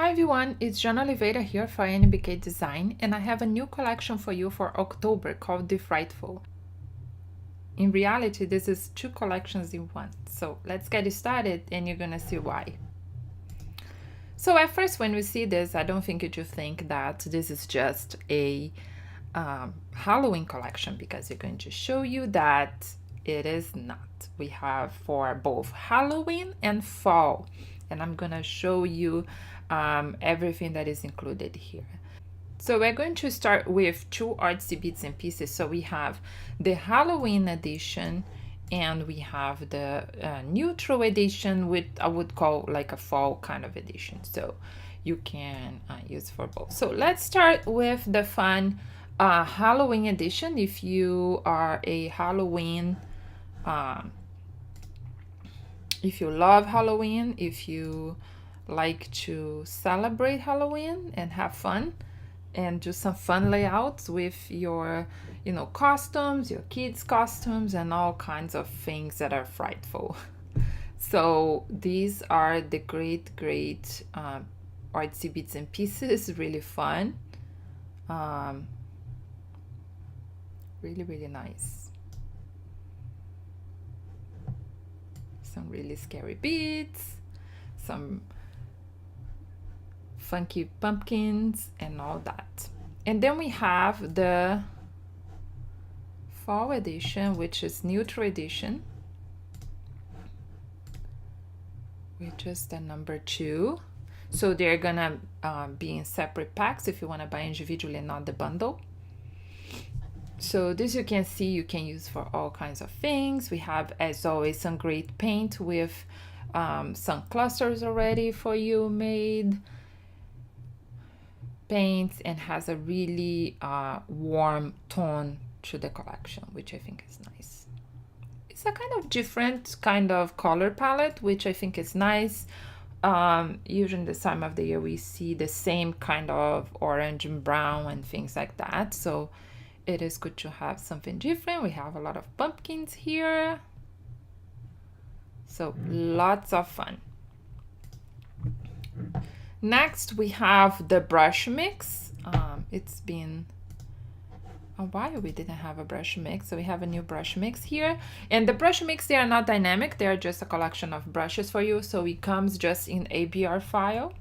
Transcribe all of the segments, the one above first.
Hi everyone, it's Jana Oliveira here for NBK-Design, and I have a new collection for you for October called deFrightful. In reality, this is two collections in one, so let's get started and you're gonna see why. So at first when we see this, I don't think you should think that this is just a Halloween collection, because we're going to show you that it is not. We have for both Halloween and fall, and I'm gonna show you everything that is included here. So we're going to start with two artsy bits and pieces. So we have the Halloween edition and we have the neutral edition, which I would call like a fall kind of edition. So you can use for both. So let's start with the fun Halloween edition. If you are a Halloween, if you love Halloween, if you like to celebrate Halloween and have fun and do some fun layouts with your, costumes, your kids' costumes, and all kinds of things that are frightful. So these are the great artsy bits and pieces, really fun. Really nice. Some really scary beats, some funky pumpkins and all that. And then we have the fall edition, which is neutral edition, which is the number 2. So they're gonna be in separate packs if you want to buy individually and not the bundle. So this, you can see, you can use for all kinds of things. We have, as always, some great paint with some clusters already for you made. Paints and has a really warm tone to the collection, which I think is nice. It's a kind of different kind of color palette, which I think is nice. Usually this time of the year we see the same kind of orange and brown and things like that, so it is good to have something different. We have a lot of pumpkins here, so lots of fun. Next, we have the brush mix. It's been a while we didn't have a brush mix, so we have a new brush mix here. And the brush mix, they are not dynamic, they are just a collection of brushes for you. So it comes just in ABR file.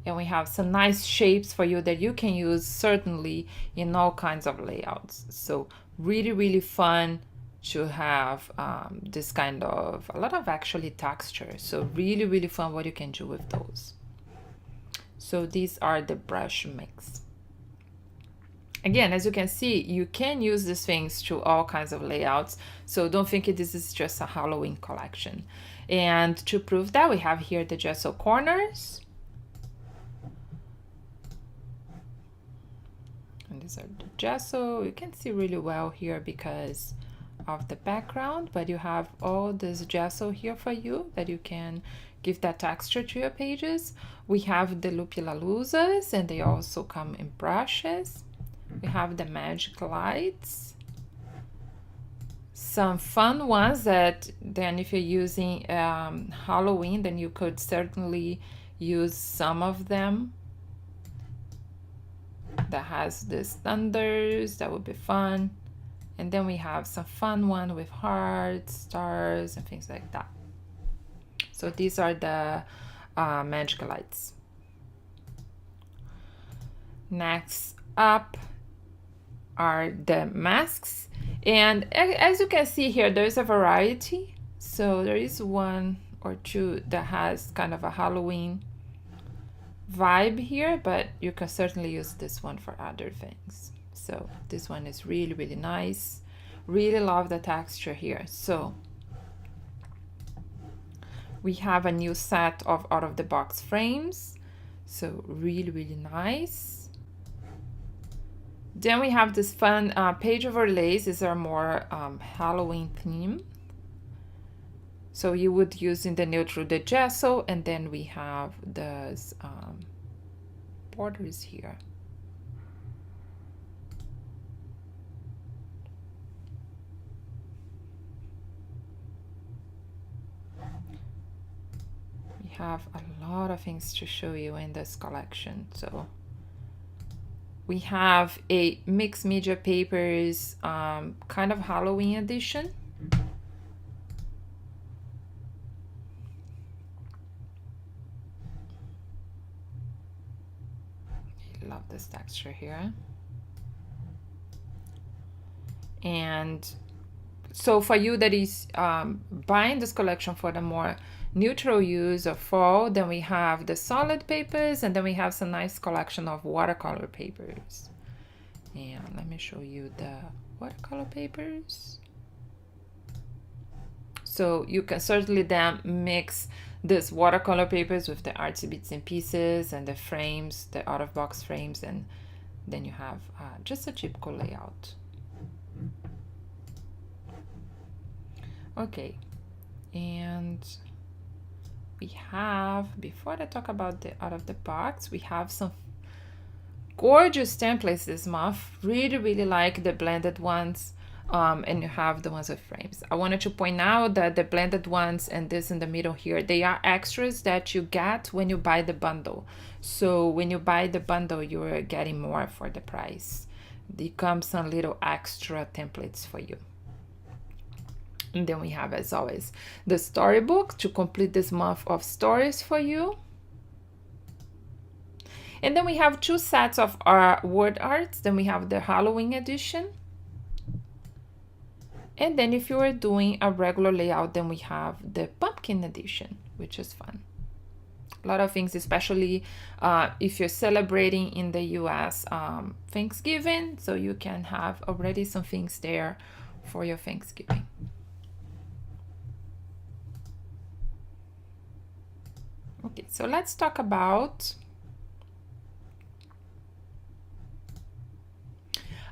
And we have some nice shapes for you that you can use certainly in all kinds of layouts. So really fun to have this kind of, a lot of actually texture. So really fun what you can do with those. So these are the brush mix. Again, as you can see, you can use these things to all kinds of layouts. So don't think this is just a Halloween collection. And to prove that, we have here the gesso corners. And these are the gesso. You can see really well here because of the background, but you have all this gesso here for you that you can give that texture to your pages. We have the Lupilaluzas, and they also come in brushes. We have the magic lights, some fun ones that then if you're using Halloween, then you could certainly use some of them. That has these thunders, that would be fun. And then we have some fun one with hearts, stars, and things like that. So these are the magic lights. Next up are the masks. And as you can see here, there's a variety. So there is one or two that has kind of a Halloween vibe here, but you can certainly use this one for other things. So this one is really nice. Really love the texture here. So we have a new set of out-of-the-box frames. So really nice. Then we have this fun page overlays. These are more Halloween theme. So you would use in the neutral the gesso, and then we have those borders here. We have a lot of things to show you in this collection. So we have a mixed media papers kind of Halloween edition. I love this texture here. And so for you that is buying this collection for the more neutral use of fall, then we have the solid papers, and then we have some nice collection of watercolor papers. And let me show you the watercolor papers. So you can certainly then mix this watercolor papers with the artsy bits and pieces and the frames, the out-of-box frames, and then you have just a typical layout. Okay, and we have, before I talk about the out of the box, we have some gorgeous templates this month. Really like the blended ones, and you have the ones with frames. I wanted to point out that the blended ones and this in the middle here, they are extras that you get when you buy the bundle. So when you buy the bundle, you're getting more for the price. There comes some little extra templates for you. And then we have, as always, the storybook to complete this month of stories for you. And then we have 2 sets of our word arts. Then we have the Halloween edition. And then if you are doing a regular layout, then we have the pumpkin edition, which is fun. A lot of things, especially if you're celebrating in the US Thanksgiving, so you can have already some things there for your Thanksgiving. Okay, so let's talk about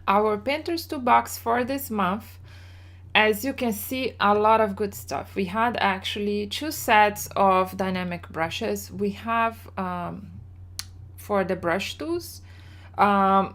our painter's toolbox for this month. As you can see, a lot of good stuff. We had actually 2 sets of dynamic brushes. We have for the brush tools,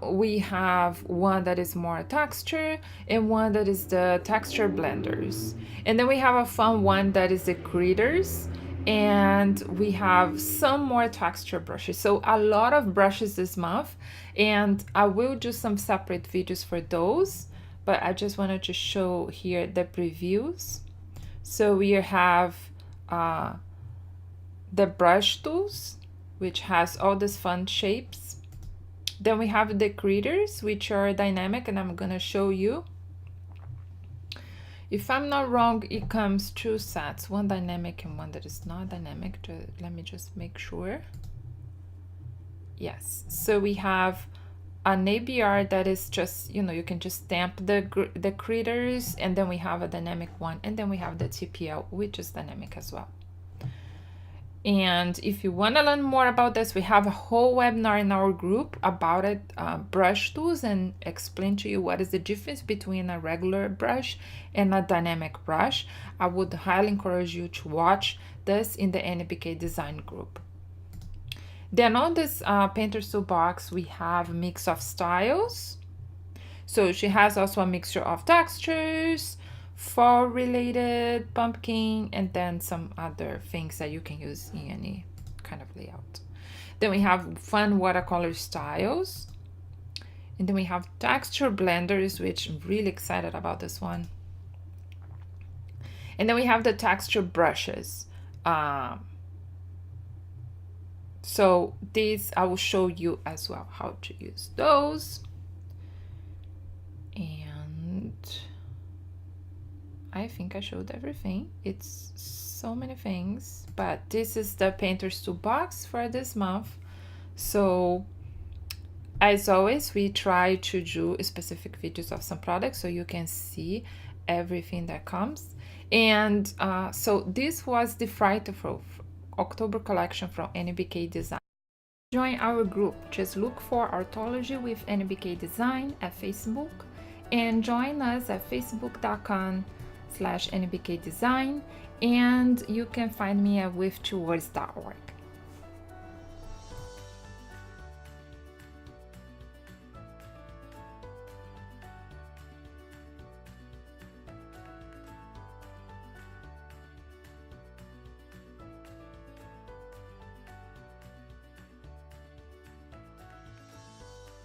we have one that is more texture and one that is the texture blenders. And then we have a fun one that is the critters. And we have some more texture brushes. So a lot of brushes this month, and I will do some separate videos for those, but I just wanted to show here the previews. So we have the brush tools, which has all these fun shapes. Then we have the critters, which are dynamic, and I'm gonna show you. If I'm not wrong, it comes 2 sets, one dynamic and one that is not dynamic. Let me just make sure. Yes, so we have an ABR that is just, you know, you can just stamp the critters, and then we have a dynamic one, and then we have the TPL, which is dynamic as well. And if you want to learn more about this, we have a whole webinar in our group about it, brush tools, and explain to you what is the difference between a regular brush and a dynamic brush. I would highly encourage you to watch this in the NBK-Design group. Then on this painter's toolbox, we have a mix of styles. So she has also a mixture of textures, fall related, pumpkin, and then some other things that you can use in any kind of layout. Then we have fun watercolor styles, and then we have texture blenders, which I'm really excited about this one. And then we have the texture brushes. So these I will show you as well how to use those. And I think I showed everything. It's so many things, but this is the painter's toolbox for this month. So as always, we try to do specific videos of some products so you can see everything that comes. And so this was the deFrightful October collection from NBK-Design. Join our group. Just look for Artology with NBK-Design at Facebook, and join us at facebook.com/NBK-Design, and you can find me at with2words.org.